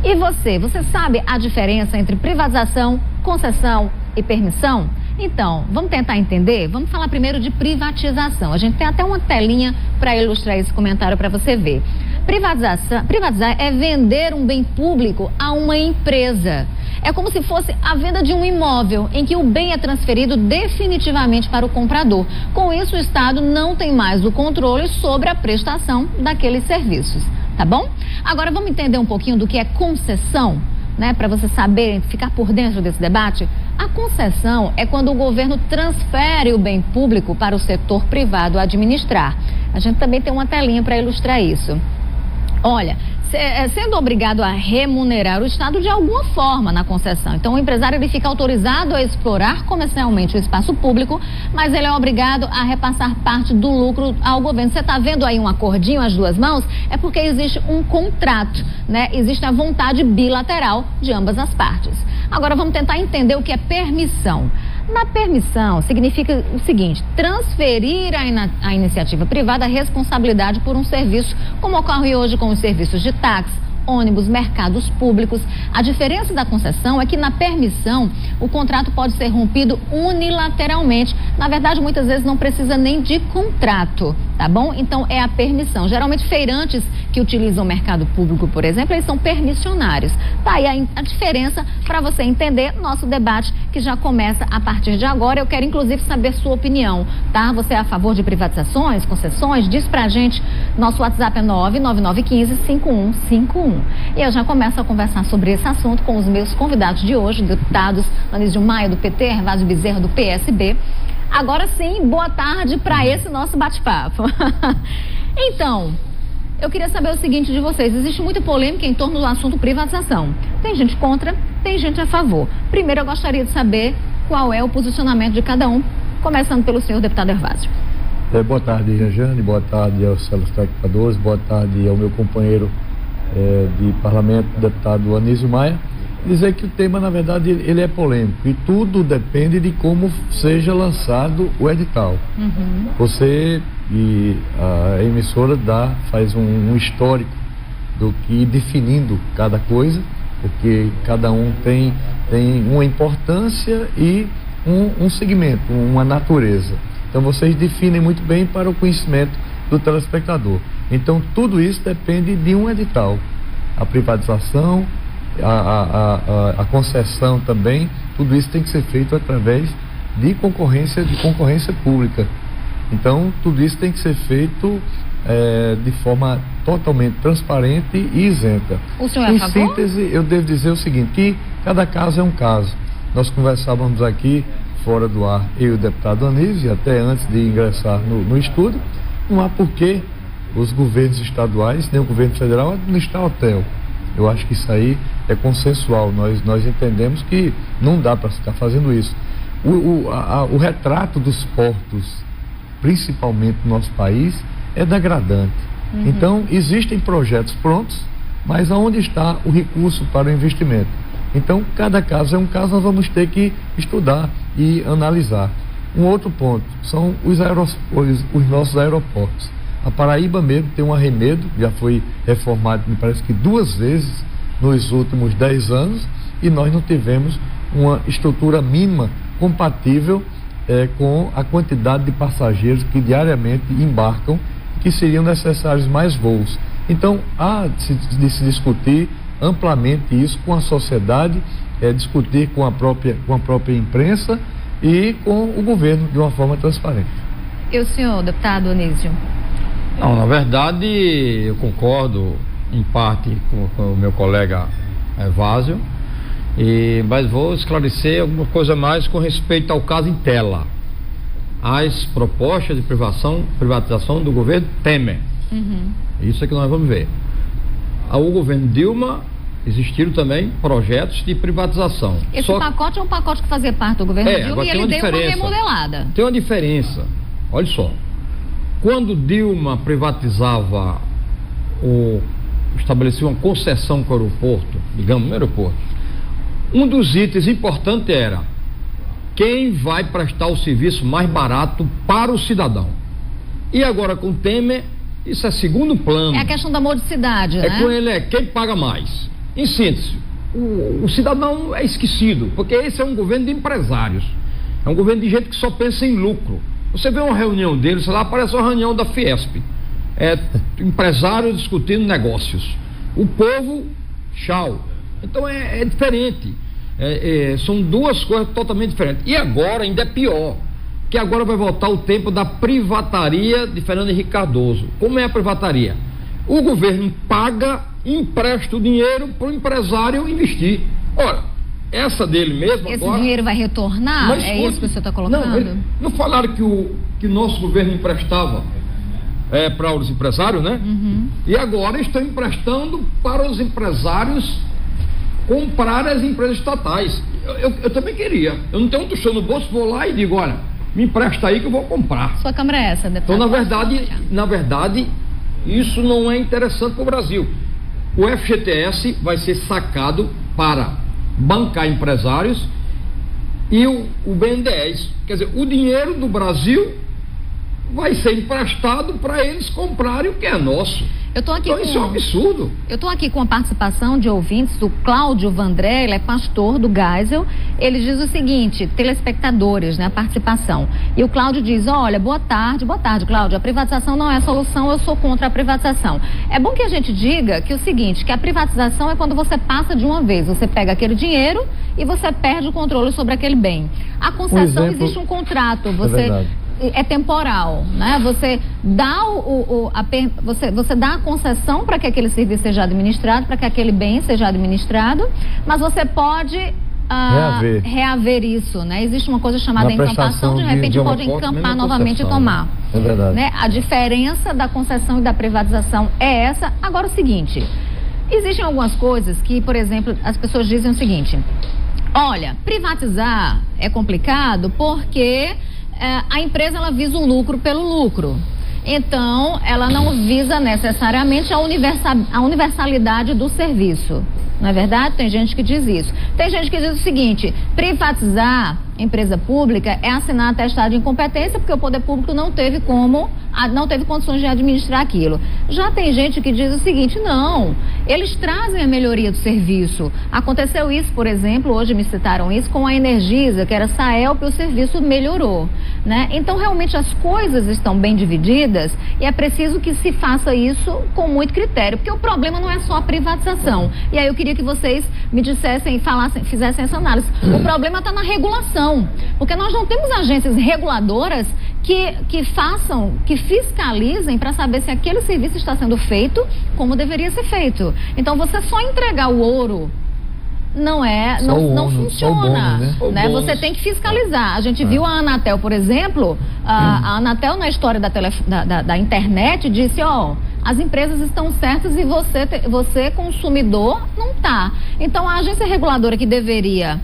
E você sabe a diferença entre privatização, concessão e permissão? Então, vamos tentar entender? Vamos falar primeiro de privatização. A gente tem até uma telinha para ilustrar esse comentário para você ver. Privatizar é vender um bem público a uma empresa. É como se fosse a venda de um imóvel em que o bem é transferido definitivamente para o comprador. Com isso, o Estado não tem mais o controle sobre a prestação daqueles serviços, tá bom? Agora vamos entender um pouquinho do que é concessão, né? Para você saber, ficar por dentro desse debate. A concessão é quando o governo transfere o bem público para o setor privado administrar. A gente também tem uma telinha para ilustrar isso. Olha, sendo obrigado a remunerar o Estado de alguma forma na concessão. Então, o empresário ele fica autorizado a explorar comercialmente o espaço público, mas ele é obrigado a repassar parte do lucro ao governo. Você está vendo aí um acordinho às duas mãos? É porque existe um contrato, né? Existe a vontade bilateral de ambas as partes. Agora, vamos tentar entender o que é permissão. Na permissão, significa o seguinte: transferir à iniciativa privada a responsabilidade por um serviço, como ocorre hoje com os serviços de táxi, ônibus, mercados públicos. A diferença da concessão é que na permissão o contrato pode ser rompido unilateralmente. Na verdade, muitas vezes não precisa nem de contrato, tá bom? Então é a permissão. Geralmente feirantes que utilizam o mercado público, por exemplo, eles são permissionários. Tá aí a diferença para você entender nosso debate que já começa a partir de agora. Eu quero inclusive saber sua opinião, tá? Você é a favor de privatizações, concessões? Diz pra gente. Nosso WhatsApp é 99915-5151. E eu já começo a conversar sobre esse assunto com os meus convidados de hoje, deputados Anísio Maia, do PT, Hervásio Bezerra, do PSB. Agora sim, boa tarde para esse nosso bate-papo. Então, eu queria saber o seguinte de vocês: existe muita polêmica em torno do assunto privatização. Tem gente contra, tem gente a favor. Primeiro, eu gostaria de saber qual é o posicionamento de cada um, começando pelo senhor deputado Hervásio. Boa tarde, Rejane, boa tarde aos telespectadores, boa tarde ao meu companheiro de parlamento, deputado Anísio Maia. Dizer que o tema, na verdade, ele é polêmico e tudo depende de como seja lançado o edital. Você e a emissora faz um histórico do que definindo cada coisa, porque cada um tem uma importância e um segmento, uma natureza. Então vocês definem muito bem para o conhecimento do telespectador. Então tudo isso depende de um edital. A privatização, a concessão também, tudo isso tem que ser feito através de concorrência pública. Então tudo isso tem que ser feito de forma totalmente transparente e isenta. O senhor é a favor? Em síntese, eu devo dizer o seguinte, que cada caso é um caso. Nós conversávamos aqui fora do ar, eu e o deputado Anísio, até antes de ingressar no estúdio, não há porquê os governos estaduais, nem o governo federal, administrar hotel. Eu acho que isso aí é consensual. Nós entendemos que não dá para ficar fazendo isso. O retrato dos portos, principalmente no nosso país, é degradante. Então, existem projetos prontos, mas aonde está o recurso para o investimento? Então, cada caso é um caso, nós vamos ter que estudar e analisar. Um outro ponto são os nossos aeroportos. A Paraíba mesmo tem um arremedo, já foi reformado, me parece que 2 vezes nos últimos 10 anos, e nós não tivemos uma estrutura mínima compatível com a quantidade de passageiros que diariamente embarcam, que seriam necessários mais voos. Então, há de se discutir amplamente isso com a sociedade, discutir com a própria imprensa e com o governo de uma forma transparente. E o senhor, deputado Anísio? Não, na verdade, eu concordo em parte com o meu colega Hervásio, mas vou esclarecer alguma coisa mais com respeito ao caso Intela. As propostas de privatização do governo Temer. Isso é que nós vamos ver. Ao governo Dilma existiram também projetos de privatização. Esse pacote é um pacote que fazia parte do governo Dilma e ele deu uma remodelada. Tem uma diferença. Olha só. Quando Dilma privatizava estabelecia uma concessão com o aeroporto, digamos, no aeroporto, um dos itens importantes era quem vai prestar o serviço mais barato para o cidadão. E agora com Temer, isso é segundo plano. É a questão da modicidade, né? Com ele quem paga mais. em síntese, o cidadão é esquecido, porque esse é um governo de empresários, é um governo de gente que só pensa em lucro. Você vê uma reunião deles, sei lá, parece uma reunião da Fiesp, empresários discutindo negócios, o povo, tchau. Então é diferente, são duas coisas totalmente diferentes. E agora ainda é pior, que agora vai voltar o tempo da privataria de Fernando Henrique Cardoso. Como é a privataria? O governo paga, empresta o dinheiro para o empresário investir. Ora, essa dele mesmo esse agora... dinheiro vai retornar? Mas, é isso que o senhor está colocando? Não falaram que nosso governo emprestava para os empresários, né? Uhum. E agora estão emprestando para os empresários comprar as empresas estatais. Eu também queria. Eu não tenho um tostão no bolso, vou lá e digo, olha, me empresta aí que eu vou comprar. Sua Câmara é essa, deputado? Então, na verdade, isso não é interessante para o Brasil. O FGTS vai ser sacado para bancar empresários e o BNDES. Quer dizer, o dinheiro do Brasil vai ser emprestado para eles comprarem o que é nosso. Isso é um absurdo. Eu estou aqui com a participação de ouvintes do Cláudio Vandré, ele é pastor do Geisel. Ele diz o seguinte, telespectadores, né, a participação. E o Cláudio diz, olha, boa tarde, Cláudio, a privatização não é a solução, eu sou contra a privatização. É bom que a gente diga que o seguinte, que a privatização é quando você passa de uma vez, você pega aquele dinheiro e você perde o controle sobre aquele bem. A concessão, existe um contrato, é temporal, né? Você dá você dá a concessão para que aquele serviço seja administrado, para que aquele bem seja administrado, mas você pode reaver isso, né? Existe uma coisa chamada encampação, de repente pode encampar novamente e tomar. É verdade. Né? A diferença da concessão e da privatização é essa. Agora, o seguinte, existem algumas coisas que, por exemplo, as pessoas dizem o seguinte, olha, privatizar é complicado porque a empresa ela visa o lucro pelo lucro. Então, ela não visa necessariamente a universalidade do serviço. Não é verdade? Tem gente que diz isso. Tem gente que diz o seguinte, privatizar empresa pública é assinar atestado de incompetência porque o poder público não teve condições de administrar aquilo. Já tem gente que diz o seguinte, não, eles trazem a melhoria do serviço. Aconteceu isso, por exemplo, hoje me citaram isso com a Energisa, que era Saelp, e o serviço melhorou, né? Então, realmente, as coisas estão bem divididas e é preciso que se faça isso com muito critério, porque o problema não é só a privatização. E aí eu queria que vocês me dissessem, fizessem essa análise. O problema está na regulação. Porque nós não temos agências reguladoras que fiscalizem para saber se aquele serviço está sendo feito como deveria ser feito. Então, você só entregar o ouro não funciona, né? Você tem que fiscalizar. A gente viu a Anatel, por exemplo, a Anatel na história da internet disse, as empresas estão certas e você consumidor não está. Então, a agência reguladora que deveria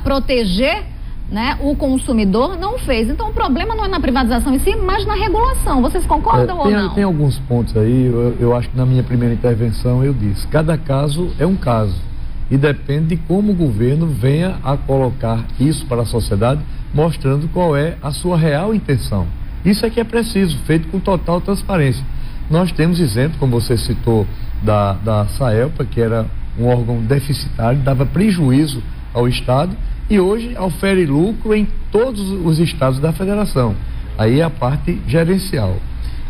proteger, né, o consumidor não fez. Então o problema não é na privatização em si, mas na regulação. Vocês concordam ou não? Tem alguns pontos aí, eu acho que na minha primeira intervenção eu disse, cada caso é um caso e depende de como o governo venha a colocar isso para a sociedade, mostrando qual é a sua real intenção. Isso é que é preciso, feito com total transparência. Nós temos exemplo, como você citou, da Saelpa, que era um órgão deficitário, dava prejuízo ao Estado, e hoje ofere lucro em todos os estados da federação. Aí é a parte gerencial.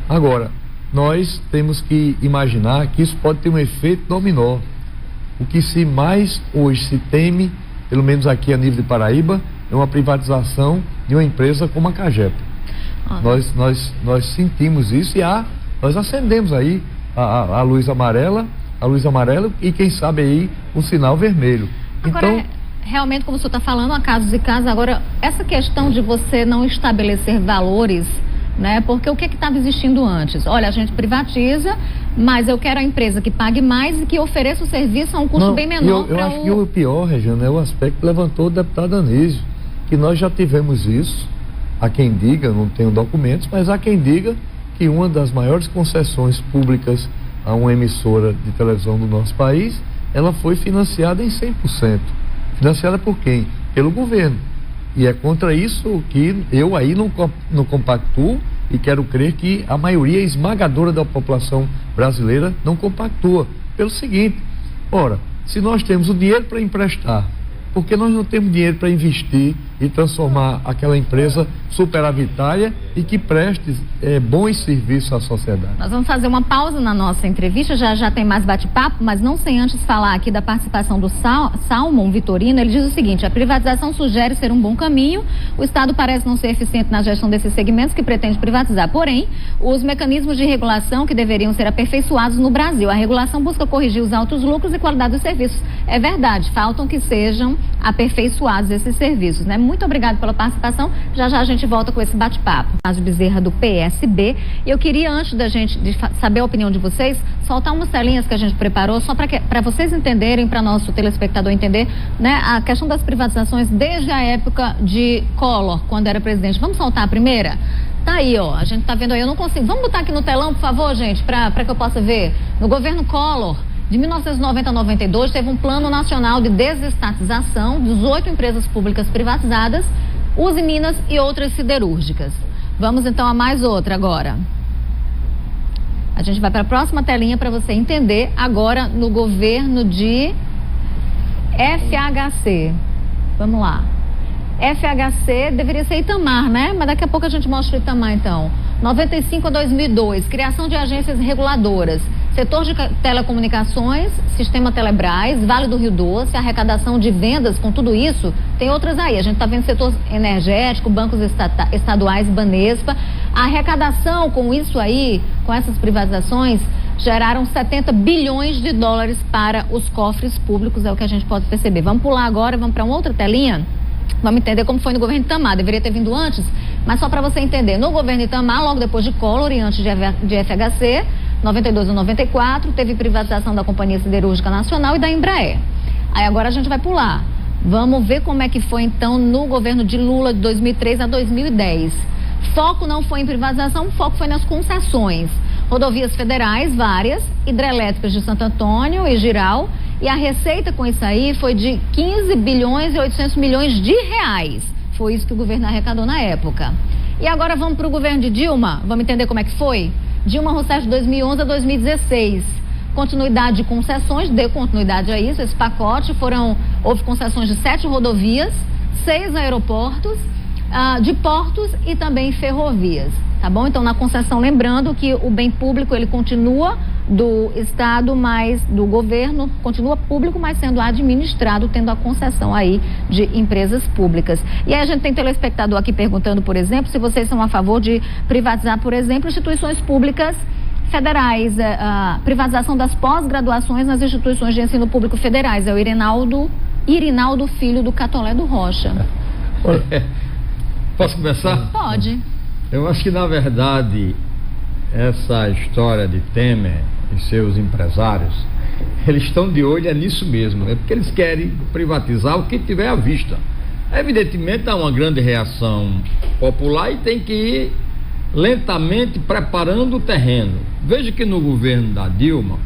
Agora, nós temos que imaginar que isso pode ter um efeito dominó. O que se mais hoje se teme, pelo menos aqui a nível de Paraíba, é uma privatização de uma empresa como a Cagepa. Nós sentimos isso e nós acendemos aí a luz amarela e quem sabe aí um sinal vermelho. Agora, então, realmente, como o senhor está falando, há casos e casos. Agora, essa questão de você não estabelecer valores, né? Porque o que estava existindo antes? Olha, a gente privatiza, mas eu quero a empresa que pague mais e que ofereça o serviço a um custo bem menor. Eu acho que o pior, Regina, é o aspecto que levantou o deputado Anísio, que nós já tivemos isso. Há quem diga, não tenho documentos, mas há quem diga que uma das maiores concessões públicas a uma emissora de televisão do nosso país, ela foi financiada em 100%. Financiada por quem? Pelo governo. E é contra isso que eu aí não compactuo e quero crer que a maioria esmagadora da população brasileira não compactua. Pelo seguinte, se nós temos o dinheiro para emprestar, porque nós não temos dinheiro para investir e transformar aquela empresa superavitária e que preste bons serviços à sociedade. Nós vamos fazer uma pausa na nossa entrevista, já tem mais bate-papo, mas não sem antes falar aqui da participação do Salmon Vitorino. Ele diz o seguinte: a privatização sugere ser um bom caminho, o Estado parece não ser eficiente na gestão desses segmentos que pretende privatizar, porém, os mecanismos de regulação que deveriam ser aperfeiçoados no Brasil. A regulação busca corrigir os altos lucros e qualidade dos serviços. É verdade, faltam que sejam aperfeiçoados esses serviços, né? Muito obrigado pela participação. Já a gente volta com esse bate-papo. Caso Bezerra, do PSB. Eu queria, antes de saber a opinião de vocês, soltar umas telinhas que a gente preparou, só para vocês entenderem, para nosso telespectador entender, né, a questão das privatizações desde a época de Collor, quando era presidente. Vamos soltar a primeira? Tá aí, ó, a gente tá vendo aí, eu não consigo. Vamos botar aqui no telão, por favor, gente, para que eu possa ver. No governo Collor, de 1990 a 92, teve um plano nacional de desestatização, 18 empresas públicas privatizadas, Uzi Minas e outras siderúrgicas. Vamos então a mais outra agora. A gente vai para a próxima telinha para você entender agora no governo de FHC. Vamos lá. FHC deveria ser Itamar, né? Mas daqui a pouco a gente mostra o Itamar, então. 95 a 2002, criação de agências reguladoras, setor de telecomunicações, sistema Telebrás, Vale do Rio Doce, arrecadação de vendas, com tudo isso, tem outras aí. A gente está vendo setor energético, bancos estaduais, Banespa. A arrecadação com isso aí, com essas privatizações, geraram 70 bilhões de dólares para os cofres públicos, é o que a gente pode perceber. Vamos pular agora, vamos para uma outra telinha. Vamos entender como foi no governo Itamar. Deveria ter vindo antes, mas só para você entender. No governo Itamar, logo depois de Collor e antes de FHC, 92 a 94, teve privatização da Companhia Siderúrgica Nacional e da Embraer. Aí agora a gente vai pular. Vamos ver como é que foi então no governo de Lula de 2003 a 2010. Foco não foi em privatização, foco foi nas concessões. Rodovias federais, várias, hidrelétricas de Santo Antônio e Giral. E a receita com isso aí foi de 15 bilhões e 800 milhões de reais. Foi isso que o governo arrecadou na época. E agora vamos para o governo de Dilma. Vamos entender como é que foi? Dilma Rousseff de 2011 a 2016. Continuidade de concessões, deu continuidade a isso, esse pacote. Houve concessões de 7 rodovias, 6 aeroportos, de portos e também ferrovias. Tá bom? Então, na concessão, lembrando que o bem público, ele continua do Estado, mas do governo, continua público, mas sendo administrado, tendo a concessão aí de empresas públicas. E aí a gente tem telespectador aqui perguntando, por exemplo, se vocês são a favor de privatizar, por exemplo, instituições públicas federais, a privatização das pós-graduações nas instituições de ensino público federais. É o Irinaldo Filho do Catolé do Rocha. Posso começar? Pode. Eu acho que, na verdade, essa história de Temer e seus empresários, eles estão de olho nisso mesmo, né? Porque eles querem privatizar o que tiver à vista. Evidentemente, há uma grande reação popular e tem que ir lentamente preparando o terreno. Veja que no governo da Dilma,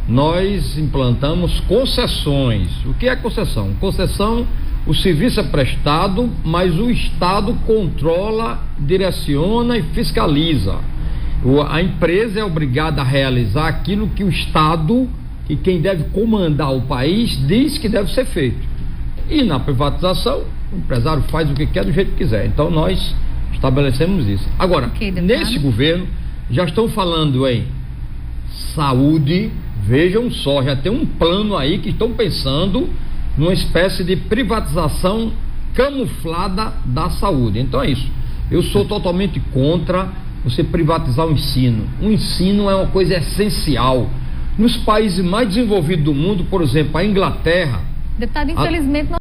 nós implantamos concessões. O que é concessão? Concessão, o serviço é prestado, mas o Estado controla, direciona e fiscaliza. A empresa é obrigada a realizar aquilo que o Estado, e quem deve comandar o país, diz que deve ser feito. E na privatização, o empresário faz o que quer do jeito que quiser. Então nós estabelecemos isso. Agora, nesse governo, já estão falando em saúde. Vejam só, já tem um plano aí que estão pensando numa espécie de privatização camuflada da saúde. Então é isso. Eu sou totalmente contra você privatizar o ensino. O ensino é uma coisa essencial. Nos países mais desenvolvidos do mundo, por exemplo, a Inglaterra... Deputado, infelizmente não...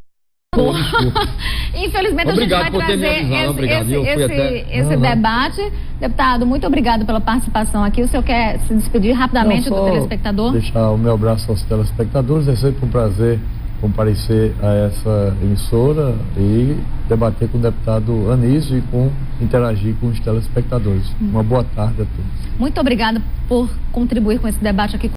Infelizmente obrigado, a gente vai trazer esse debate. Deputado, muito obrigado pela participação aqui. O senhor quer se despedir rapidamente do telespectador? Deixar o meu abraço aos telespectadores. É sempre um prazer comparecer a essa emissora e debater com o deputado Anísio e interagir com os telespectadores. Uma boa tarde a todos. Muito obrigado por contribuir com esse debate aqui.